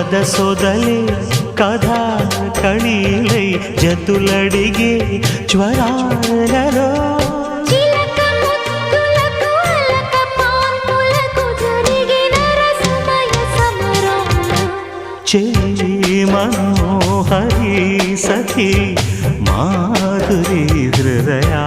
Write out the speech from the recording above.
సొదలే కథా కళీలై జతులడిగే జ్వరాలలో చిలక ముద్దులకు అలక పాన్పులకు జరిగిన రసమయ సమరాలు చెలి మనోహరి సఖి మాధురి హృదయా